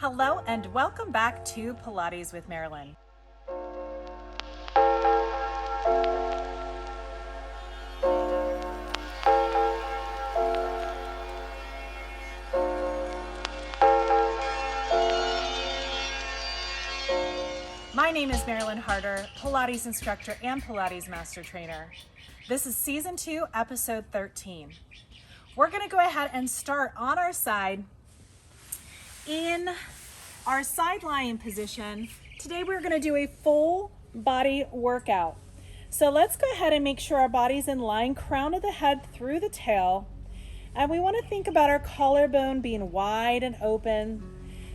Hello and welcome back to Pilates with Marilyn. My name is Marilyn Harder, Pilates instructor and Pilates master trainer. This is season 2, episode 13. We're going to go ahead and start on our side in our sideline position. Today we're going to do a full body workout. So let's go ahead and make sure our body's in line, crown of the head through the tail. And we want to think about our collarbone being wide and open.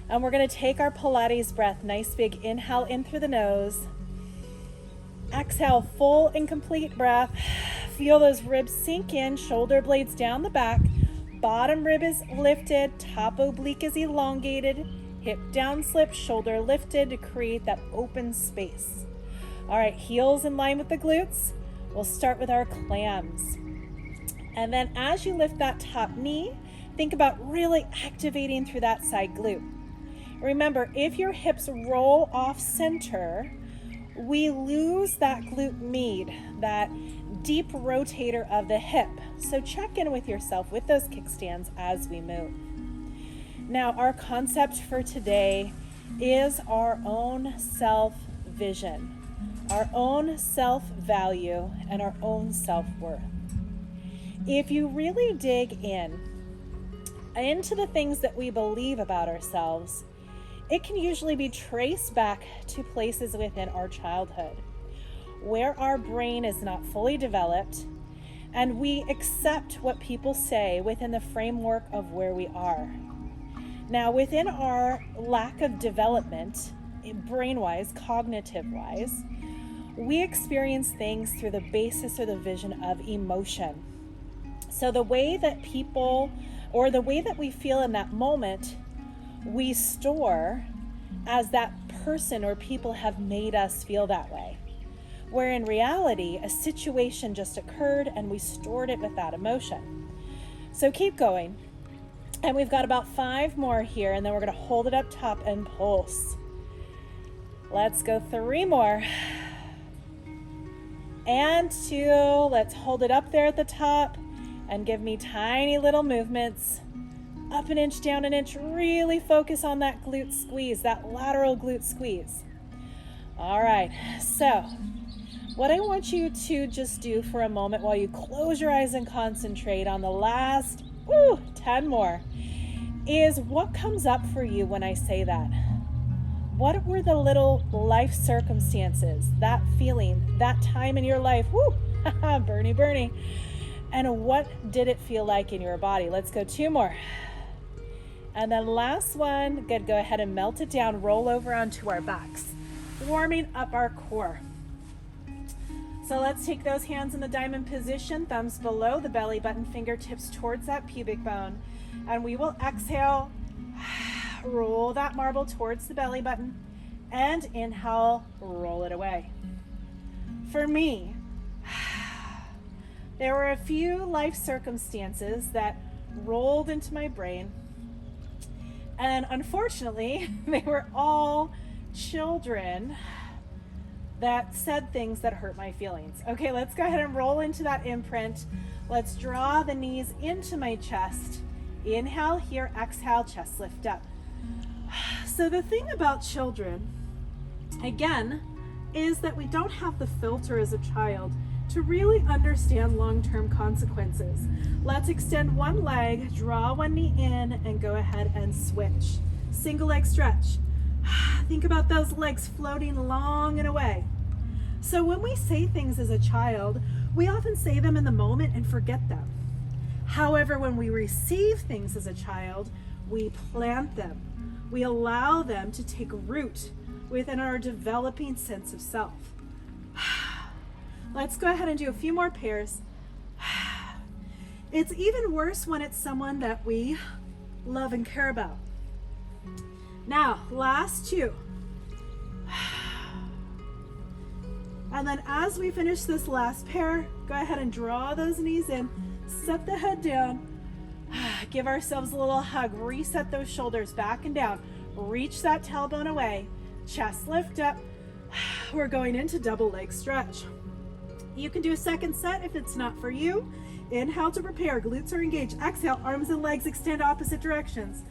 And we're going to take our Pilates breath, nice big inhale in through the nose. Exhale, full and complete breath. Feel those ribs sink in, shoulder blades down the back. Bottom rib is lifted, top oblique is elongated, hip down slip, shoulder lifted to create that open space. All right, heels in line with the glutes. We'll start with our clams. And then as you lift that top knee, think about really activating through that side glute. Remember, if your hips roll off center, we lose that glute med, that deep rotator of the hip. So check in with yourself with those kickstands as we move. Now, our concept for today is our own self-vision, our own self-value, and our own self-worth. If you really dig into the things that we believe about ourselves, it can usually be traced back to places within our childhood where our brain is not fully developed and we accept what people say within the framework of where we are. Now, within our lack of development, brain-wise, cognitive-wise, we experience things through the basis or the vision of emotion. So the way that people, or the way that we feel in that moment, we store as that person or people have made us feel that way. Where in reality, a situation just occurred and we stored it with that emotion. So keep going. And we've got about 5 more here, and then we're going to hold it up top and pulse. Let's go 3 more. And 2. Let's hold it up there at the top and give me tiny little movements. Up an inch, down an inch. Really focus on that glute squeeze, that lateral glute squeeze. All right, so what I want you to just do for a moment while you close your eyes and concentrate on the last 10 more is what comes up for you when I say that. What were the little life circumstances, that feeling, that time in your life? Bernie. And what did it feel like in your body? Let's go 2 more. And then last one, good, go ahead and melt it down, roll over onto our backs, warming up our core. So let's take those hands in the diamond position, thumbs below the belly button, fingertips towards that pubic bone. And we will exhale, roll that marble towards the belly button, and inhale, roll it away. For me, there were a few life circumstances that rolled into my brain. And unfortunately, they were all children that said things that hurt my feelings. Okay, let's go ahead and roll into that imprint. Let's draw the knees into my chest. Inhale here, exhale, chest lift up. So the thing about children, again, is that we don't have the filter as a child to really understand long-term consequences. Let's extend one leg, draw one knee in, and go ahead and switch. Single leg stretch. Think about those legs floating long and away. So when we say things as a child, we often say them in the moment and forget them. However, when we receive things as a child, we plant them. We allow them to take root within our developing sense of self. Let's go ahead and do a few more pairs. It's even worse when it's someone that we love and care about. Now, last 2. And then as we finish this last pair, go ahead and draw those knees in, set the head down, give ourselves a little hug, reset those shoulders back and down, Reach that tailbone away. Chest lift up. We're going into double leg stretch. You can do a second set if it's not for you. Inhale to prepare. Glutes are engaged. Exhale, arms and legs extend opposite directions.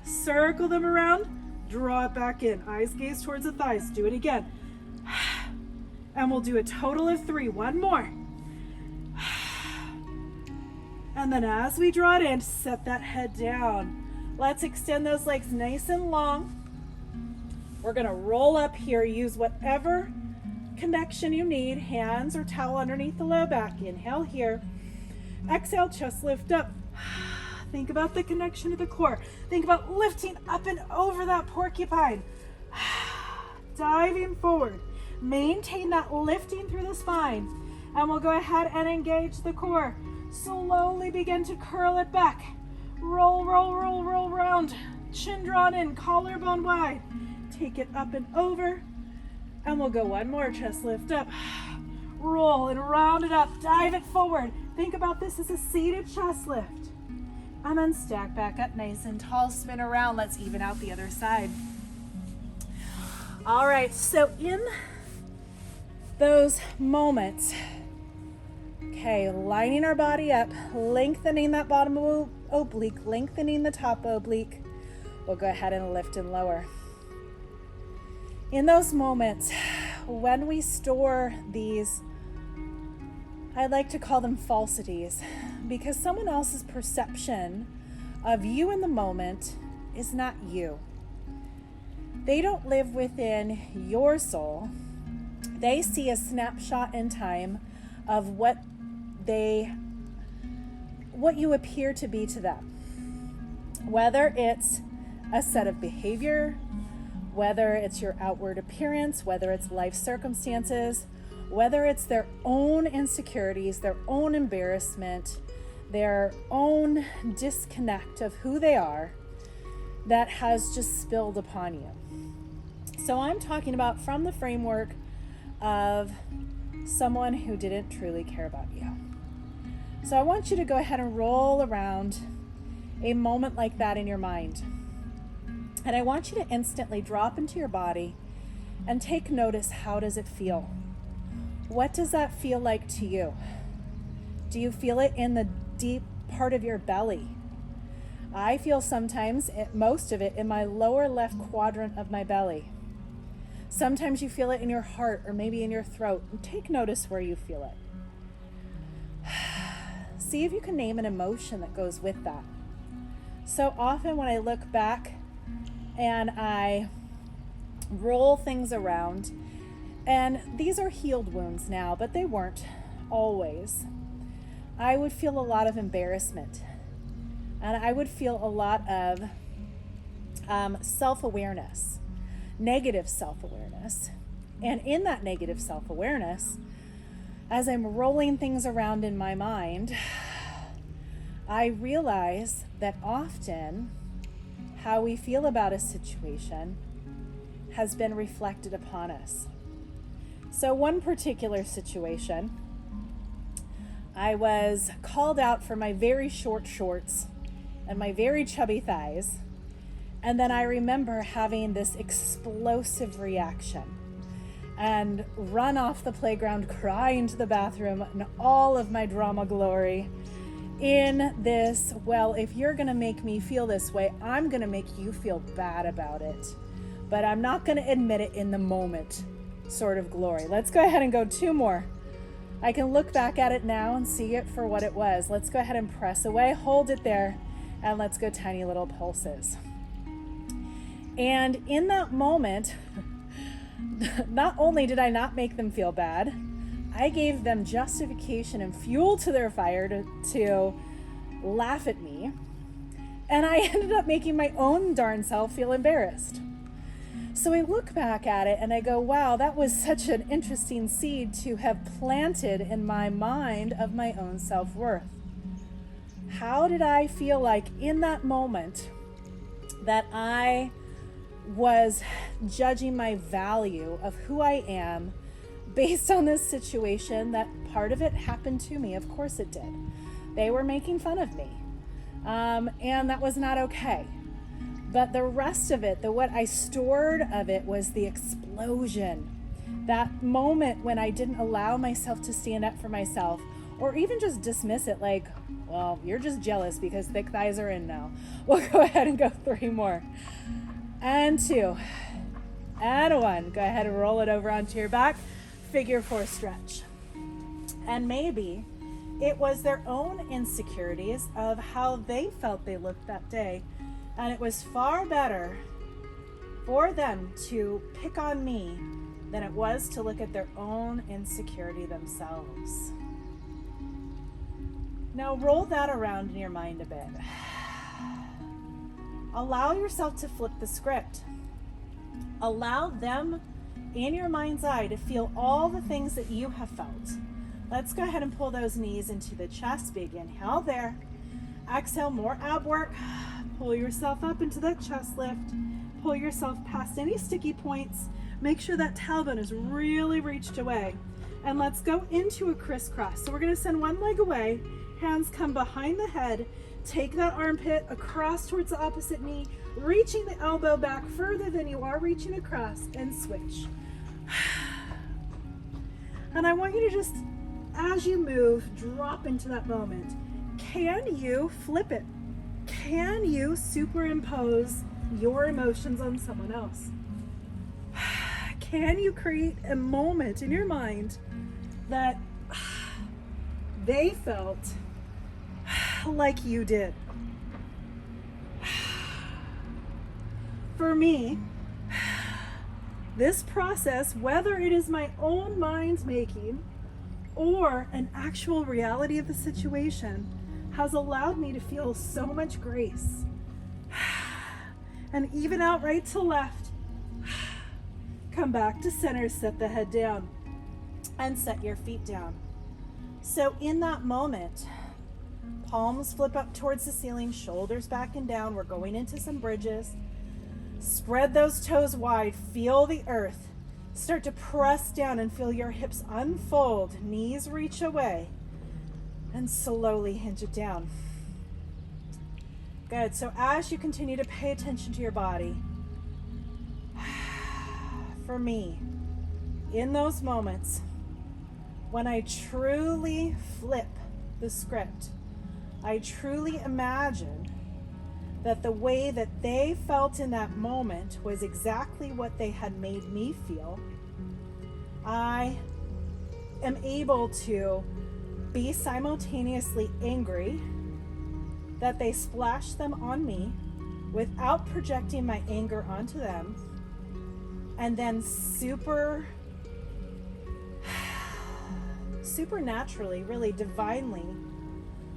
Circle them around. Draw it back in. Eyes gaze towards the thighs. Do it again. And we'll do a total of 3. One more. And then as we draw it in, set that head down. Let's extend those legs nice and long. We're going to roll up here. Use whatever connection you need. Hands or towel underneath the low back. Inhale here. Exhale, chest lift up. Think about the connection to the core. Think about lifting up and over that porcupine. Diving forward. Maintain that lifting through the spine. And we'll go ahead and engage the core. Slowly begin to curl it back. Roll, roll, roll, roll round. Chin drawn in, collarbone wide. Take it up and over. And we'll go one more. Chest lift up. Roll and round it up. Dive it forward. Think about this as a seated chest lift. And then stack back up nice and tall. Spin around. Let's even out the other side. All right, so in those moments, okay, lining our body up, lengthening that bottom oblique, lengthening the top oblique. We'll go ahead and lift and lower. In those moments, when we store these, I like to call them falsities, because someone else's perception of you in the moment is not you. They don't live within your soul. They see a snapshot in time of what you appear to be to them. Whether it's a set of behavior, whether it's your outward appearance, whether it's life circumstances, whether it's their own insecurities, their own embarrassment, their own disconnect of who they are that has just spilled upon you. So I'm talking about from the framework of someone who didn't truly care about you. So I want you to go ahead and roll around a moment like that in your mind. And I want you to instantly drop into your body and take notice. How does it feel? What does that feel like to you? Do you feel it in the deep part of your belly? I feel sometimes, most of it, in my lower left quadrant of my belly. Sometimes you feel it in your heart or maybe in your throat. And take notice where you feel it. See if you can name an emotion that goes with that. So often when I look back and I roll things around, and these are healed wounds now, but they weren't always, I would feel a lot of embarrassment. And I would feel a lot of self-awareness, negative self-awareness. And in that negative self-awareness, as I'm rolling things around in my mind, I realize that often how we feel about a situation has been reflected upon us. So one particular situation, I was called out for my very short shorts and my very chubby thighs. And then I remember having this explosive reaction and run off the playground crying to the bathroom in all of my drama glory in this, well, if you're gonna make me feel this way, I'm gonna make you feel bad about it. But I'm not gonna admit it in the moment sort of glory. Let's go ahead and go 2 more. I can look back at it now and see it for what it was. Let's go ahead and press away, hold it there, and let's go tiny little pulses. And in that moment, not only did I not make them feel bad, I gave them justification and fuel to their fire to laugh at me. And I ended up making my own darn self feel embarrassed. So I look back at it and I go, wow, that was such an interesting seed to have planted in my mind of my own self-worth. How did I feel like in that moment that I was judging my value of who I am based on this situation? That part of it happened to me. Of course it did. They were making fun of me. And that was not okay. But the rest of it, what I stored of it, was the explosion. That moment when I didn't allow myself to stand up for myself, or even just dismiss it like, well, you're just jealous because thick thighs are in now. We'll go ahead and go 3 more. And 2. And 1. Go ahead and roll it over onto your back. Figure 4 stretch. And maybe it was their own insecurities of how they felt they looked that day. And it was far better for them to pick on me than it was to look at their own insecurity themselves. Now roll that around in your mind a bit. Allow yourself to flip the script. Allow them in your mind's eye to feel all the things that you have felt. Let's go ahead and pull those knees into the chest. Big inhale there. Exhale, more ab work. Pull yourself up into that chest lift. Pull yourself past any sticky points. Make sure that tailbone is really reached away. And let's go into a crisscross. So we're going to send one leg away. Hands come behind the head. Take that armpit across towards the opposite knee, reaching the elbow back further than you are reaching across, and switch. And I want you to just, as you move, drop into that moment. Can you flip it? Can you superimpose your emotions on someone else? Can you create a moment in your mind that they felt like you did? For me, this process, whether it is my own mind making or an actual reality of the situation, has allowed me to feel so much grace. And even out right to left. Come back to center, set the head down, and set your feet down. So in that moment, palms flip up towards the ceiling, shoulders back and down. We're going into some bridges. Spread those toes wide, feel the earth. Start to press down and feel your hips unfold, knees reach away, and slowly hinge it down. Good, so as you continue to pay attention to your body, for me, in those moments, when I truly flip the script, I truly imagine that the way that they felt in that moment was exactly what they had made me feel. I am able to be simultaneously angry that they splashed them on me without projecting my anger onto them, and then supernaturally, really divinely,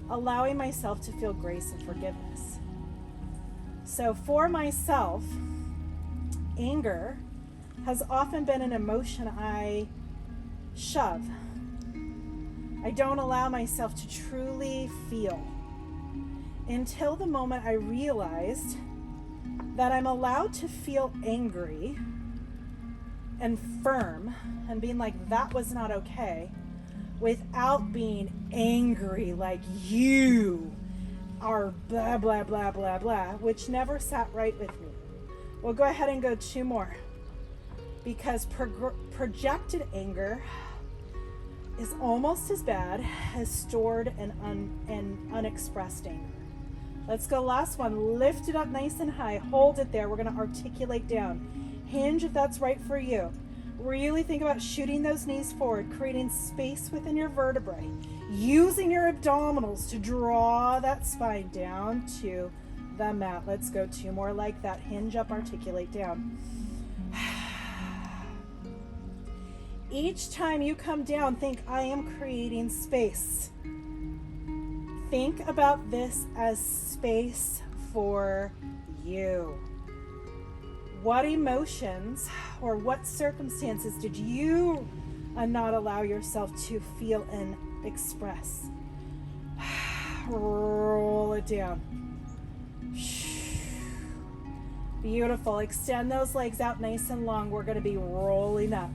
allowing myself to feel grace and forgiveness. So for myself, anger has often been an emotion I shove. I don't allow myself to truly feel until the moment I realized that I'm allowed to feel angry and firm and being like, that was not okay, without being angry like you are blah, blah, blah, blah, blah, which never sat right with me. We'll go ahead and go 2 more, because projected anger is almost as bad as stored and unexpressed anger. Let's go last one. Lift it up nice and high. Hold it there. We're going to articulate down. Hinge if that's right for you. Really think about shooting those knees forward, creating space within your vertebrae, using your abdominals to draw that spine down to the mat. Let's go 2 more like that. Hinge up, articulate down. Each time you come down, think, I am creating space. Think about this as space for you. What emotions or what circumstances did you not allow yourself to feel and express? Roll it down. Beautiful. Extend those legs out nice and long. We're going to be rolling up.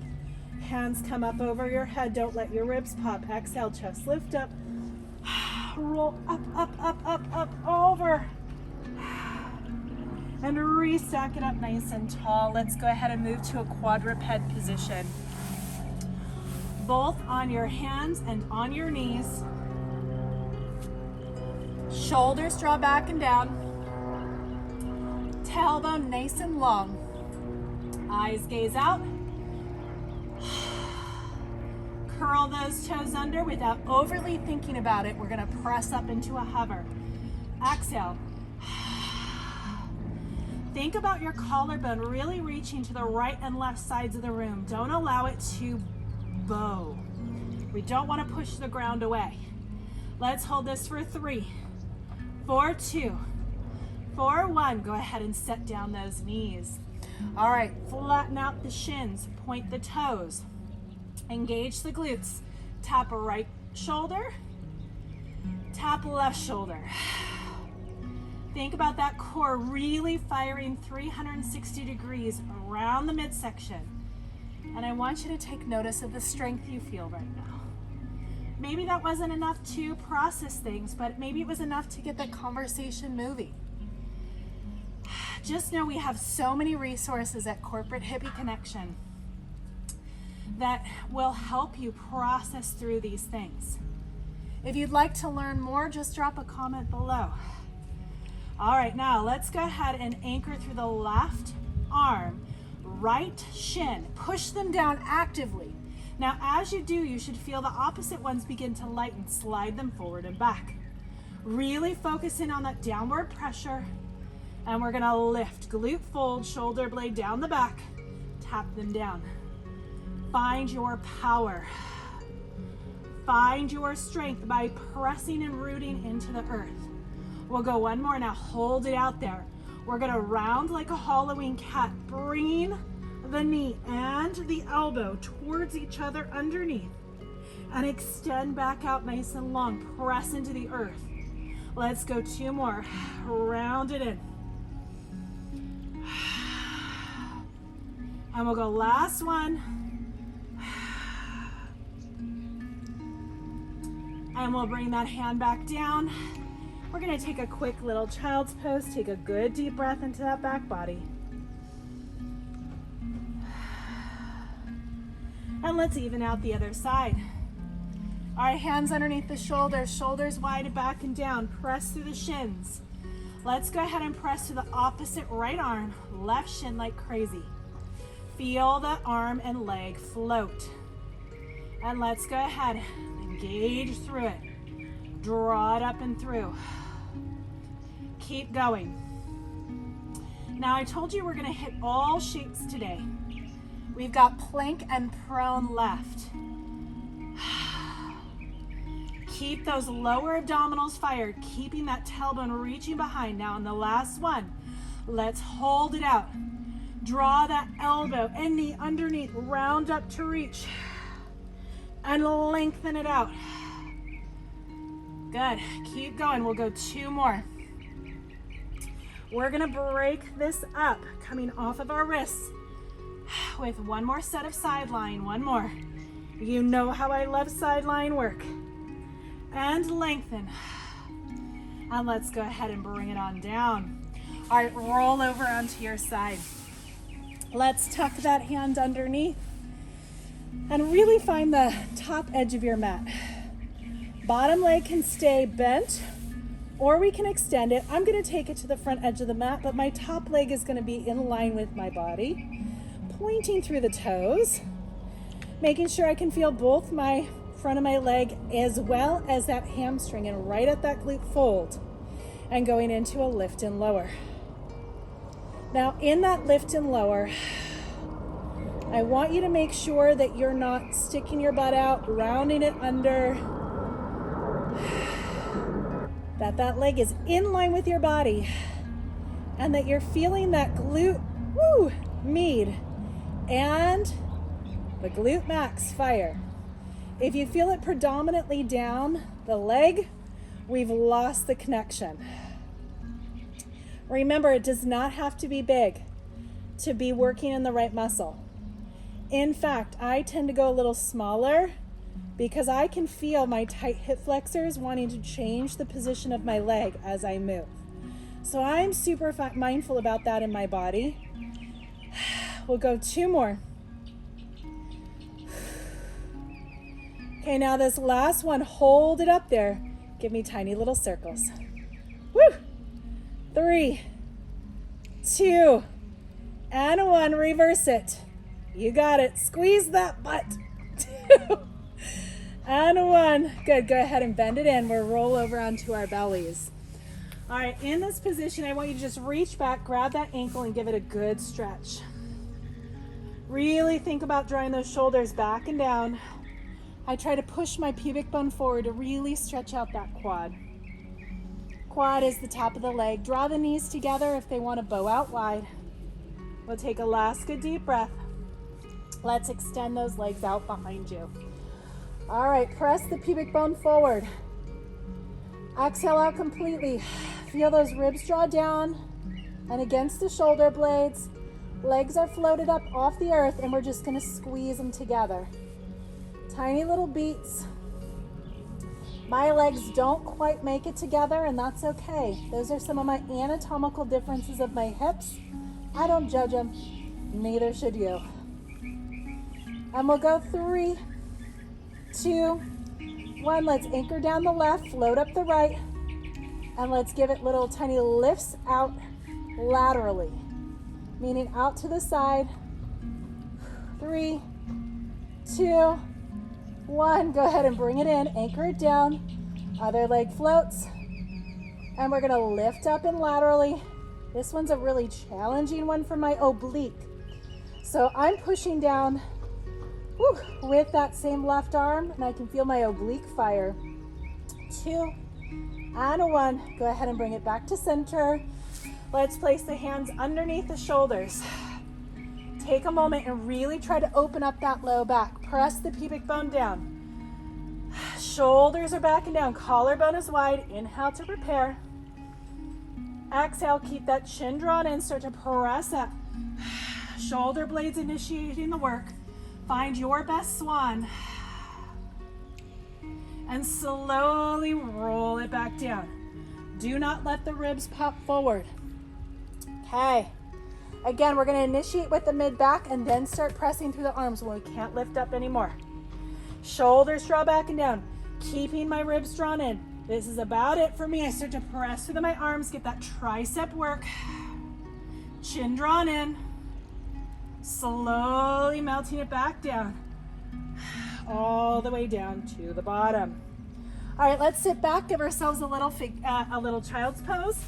Hands come up over your head. Don't let your ribs pop. Exhale, chest lift up. Roll up, up, up, up, up, over. and restack it up nice and tall. Let's go ahead and move to a quadruped position. Both on your hands and on your knees. Shoulders draw back and down. Tailbone nice and long. Eyes gaze out. Curl those toes under without overly thinking about it. We're going to press up into a hover. Exhale. Think about your collarbone really reaching to the right and left sides of the room. Don't allow it to bow. We don't want to push the ground away. Let's hold this for 3, 4, 2, 4, 1. Go ahead and set down those knees. All right, flatten out the shins, point the toes, engage the glutes. Tap a right shoulder, tap left shoulder. Think about that core really firing 360 degrees around the midsection. And I want you to take notice of the strength you feel right now. Maybe that wasn't enough to process things, but maybe it was enough to get the conversation moving. Just know we have so many resources at Corporate Hippie Connection that will help you process through these things. If you'd like to learn more, just drop a comment below. All right, now let's go ahead and anchor through the left arm, right shin. Push them down actively. Now, as you do, you should feel the opposite ones begin to lighten. Slide them forward and back. Really focus in on that downward pressure. And we're gonna lift, glute fold, shoulder blade down the back. Tap them down. Find your power. Find your strength by pressing and rooting into the earth. We'll go one more now. Hold it out there. We're gonna round like a Halloween cat, bringing the knee and the elbow towards each other underneath, and extend back out nice and long. Press into the earth. Let's go 2 more. Round it in. And we'll go last one. And we'll bring that hand back down. We're gonna take a quick little child's pose. Take a good deep breath into that back body. And let's even out the other side. All right, hands underneath the shoulders, shoulders wide back and down. Press through the shins. Let's go ahead and press to the opposite right arm, left shin like crazy. Feel the arm and leg float. And let's go ahead, engage through it. Draw it up and through. Keep going. Now I told you we're gonna hit all shapes today. We've got plank and prone left. Keep those lower abdominals fired, keeping that tailbone reaching behind. Now on the last one, let's hold it out. Draw that elbow and knee underneath, round up to reach, and lengthen it out. Good, keep going. We'll go 2 more. We're gonna break this up, coming off of our wrists with 1 more set of sideline, 1 more. You know how I love sideline work. And lengthen. And let's go ahead and bring it on down. All right, roll over onto your side. Let's tuck that hand underneath and really find the top edge of your mat. Bottom leg can stay bent, or we can extend it. I'm gonna take it to the front edge of the mat, but my top leg is gonna be in line with my body, pointing through the toes, making sure I can feel both my front of my leg as well as that hamstring, and right at that glute fold, and going into a lift and lower. Now in that lift and lower, I want you to make sure that you're not sticking your butt out, rounding it under, that leg is in line with your body, and that you're feeling that glute med and the glute max fire. If you feel it predominantly down the leg, we've lost the connection. Remember, it does not have to be big to be working in the right muscle. In fact, I tend to go a little smaller because I can feel my tight hip flexors wanting to change the position of my leg as I move. So I'm super mindful about that in my body. We'll go 2 more. Okay, now this last one, hold it up there. Give me tiny little circles. Woo! 3, 2, and 1. Reverse it. You got it. Squeeze that butt. 2, and 1. Good. Go ahead and bend it in. We'll roll over onto our bellies. All right, in this position, I want you to just reach back, grab that ankle, and give it a good stretch. Really think about drawing those shoulders back and down. I try to push my pubic bone forward to really stretch out that quad. Quad is the top of the leg. Draw the knees together if they want to bow out wide. We'll take a last good deep breath. Let's extend those legs out behind you. All right, press the pubic bone forward. Exhale out completely. Feel those ribs draw down and against the shoulder blades. Legs are floated up off the earth, and we're just going to squeeze them together. Tiny little beats. My legs don't quite make it together, and that's okay. Those are some of my anatomical differences of my hips. I don't judge them. Neither should you. And we'll go 3, 2, 1. Let's anchor down the left, float up the right, and let's give it little tiny lifts out laterally, meaning out to the side. 3, 2, 1. Go ahead and bring it in, anchor it down. Other leg floats. And we're gonna lift up and laterally. This one's a really challenging one for my oblique. So I'm pushing down with that same left arm, and I can feel my oblique fire. 2, and 1. Go ahead and bring it back to center. Let's place the hands underneath the shoulders. Take a moment and really try to open up that low back. Press the pubic bone down. Shoulders are back and down. Collarbone is wide. Inhale to prepare. Exhale, keep that chin drawn in. Start to press up. Shoulder blades initiating the work. Find your best swan. And slowly roll it back down. Do not let the ribs pop forward. Okay. Again, we're going to initiate with the mid-back and then start pressing through the arms when we can't lift up anymore. Shoulders draw back and down, keeping my ribs drawn in. This is about it for me. I start to press through my arms, get that tricep work. Chin drawn in. Slowly melting it back down. All the way down to the bottom. All right, let's sit back, give ourselves a little child's pose.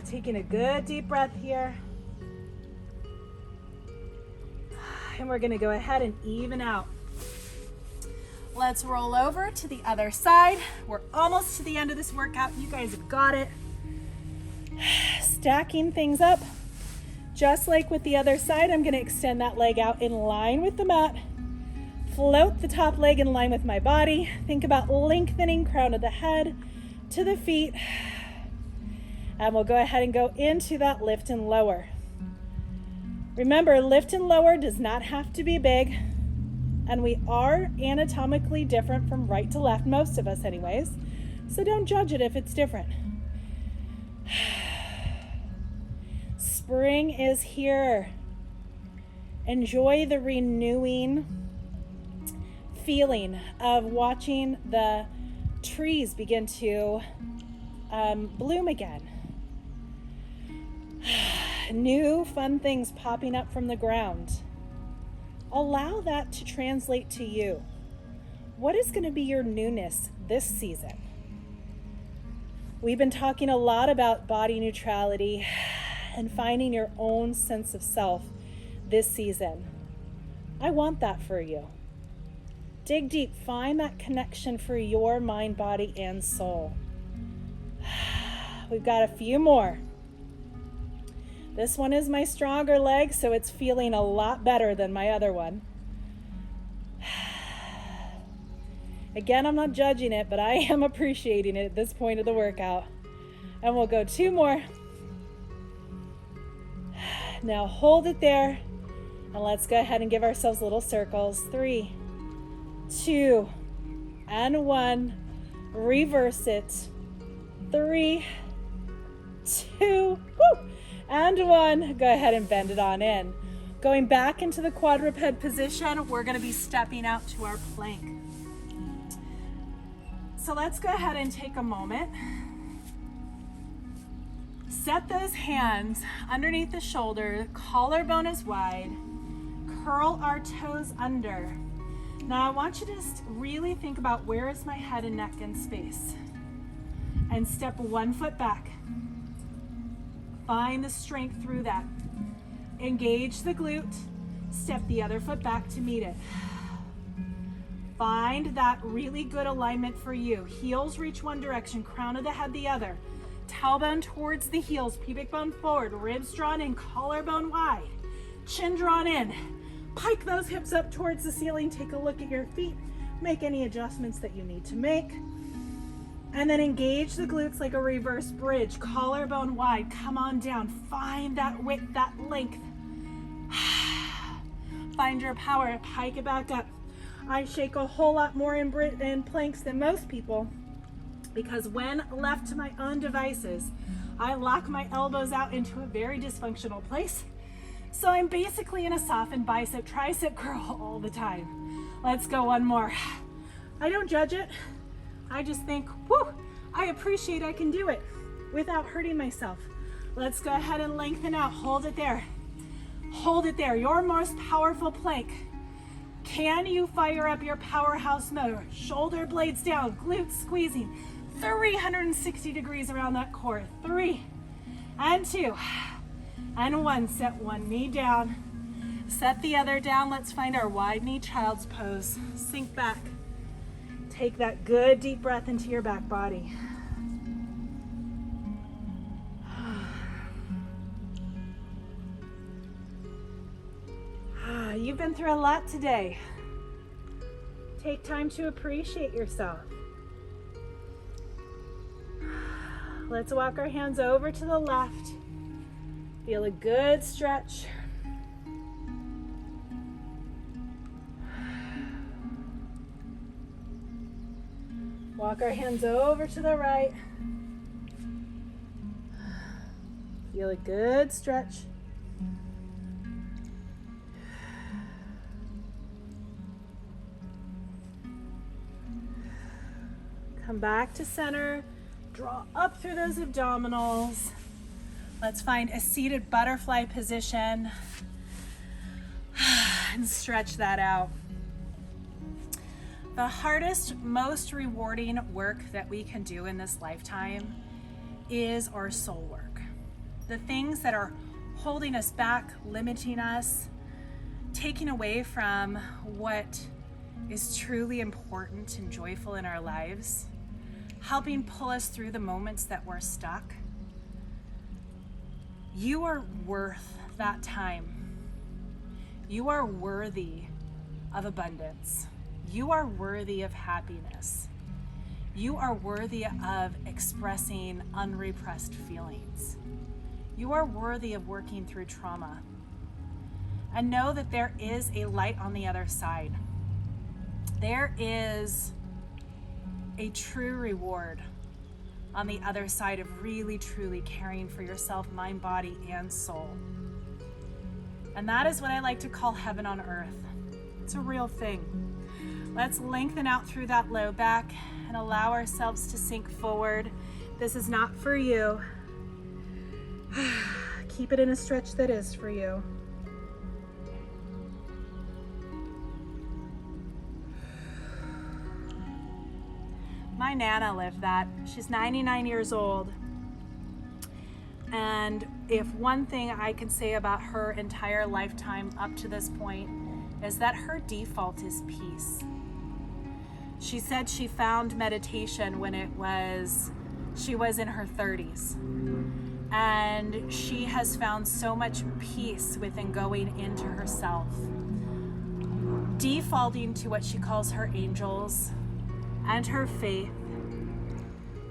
Taking a good deep breath here. And we're gonna go ahead and even out. Let's roll over to the other side. We're almost to the end of this workout. You guys have got it. Stacking things up. Just like with the other side, I'm gonna extend that leg out in line with the mat. Float the top leg in line with my body. Think about lengthening crown of the head to the feet. And we'll go ahead and go into that lift and lower. Remember, lift and lower does not have to be big. And we are anatomically different from right to left, most of us anyways. So don't judge it if it's different. Spring is here. Enjoy the renewing feeling of watching the trees begin to bloom again. New fun things popping up from the ground. Allow that to translate to you. What is going to be your newness this season? We've been talking a lot about body neutrality and finding your own sense of self this season. I want that for you. Dig deep, find that connection for your mind, body, and soul. We've got a few more. This one is my stronger leg, so it's feeling a lot better than my other one. Again, I'm not judging it, but I am appreciating it at this point of the workout. And we'll go 2 more. Now hold it there, and let's go ahead and give ourselves little circles. 3, 2, and 1. Reverse it. 3, 2, woo, and 1. Go ahead and bend it on in. Going back into the quadruped position, we're going to be stepping out to our plank. So let's go ahead and take a moment. Set those hands underneath the shoulder, collarbone is wide, curl our toes under. Now I want you to just really think about where is my head and neck in space. And step 1 foot back. Find the strength through that. Engage the glute, step the other foot back to meet it. Find that really good alignment for you. Heels reach one direction, crown of the head the other. Tailbone towards the heels, pubic bone forward, ribs drawn in, collarbone wide, chin drawn in. Pike those hips up towards the ceiling. Take a look at your feet. Make any adjustments that you need to make. And then engage the glutes like a reverse bridge. Collarbone wide. Come on down. Find that width, that length. Find your power. Pike it back up. I shake a whole lot more in planks than most people because when left to my own devices, I lock my elbows out into a very dysfunctional place. So I'm basically in a softened bicep tricep curl all the time. Let's go one more. I don't judge it. I just think, whoo, I appreciate I can do it without hurting myself. Let's go ahead and lengthen out. Hold it there. Hold it there. Your most powerful plank. Can you fire up your powerhouse mode? Shoulder blades down, glutes squeezing. 360 degrees around that core. 3 and 2 and 1. Set one knee down. Set the other down. Let's find our wide knee child's pose. Sink back. Take that good deep breath into your back body. You've been through a lot today. Take time to appreciate yourself. Let's walk our hands over to the left. Feel a good stretch. Walk our hands over to the right. Feel a good stretch. Come back to center. Draw up through those abdominals. Let's find a seated butterfly position and stretch that out. The hardest, most rewarding work that we can do in this lifetime is our soul work. The things that are holding us back, limiting us, taking away from what is truly important and joyful in our lives, helping pull us through the moments that we're stuck. You are worth that time. You are worthy of abundance. You are worthy of happiness. You are worthy of expressing unrepressed feelings. You are worthy of working through trauma. And know that there is a light on the other side. There is a true reward on the other side of really, truly caring for yourself, mind, body, and soul. And that is what I like to call heaven on earth. It's a real thing. Let's lengthen out through that low back and allow ourselves to sink forward. This is not for you. Keep it in a stretch that is for you. My Nana lived that. She's 99 years old. And if one thing I can say about her entire lifetime up to this point is that her default is peace. She said she found meditation when she was in her 30s. And she has found so much peace within going into herself, defaulting to what she calls her angels and her faith,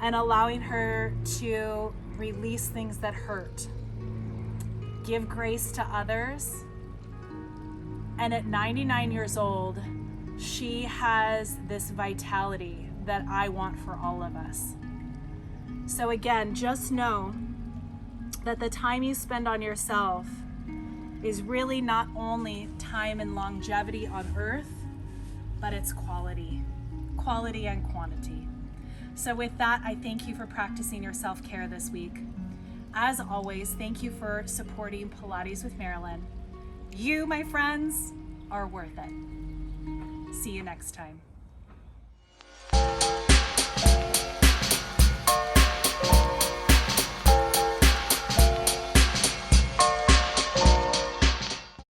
and allowing her to release things that hurt, give grace to others. And at 99 years old, She has this vitality that I want for all of us. So again, just know that the time you spend on yourself is really not only time and longevity on earth, but it's quality and quantity. So with that, I thank you for practicing your self-care this week. As always, thank you for supporting Pilates with Marilyn. You, my friends, are worth it. See you next time.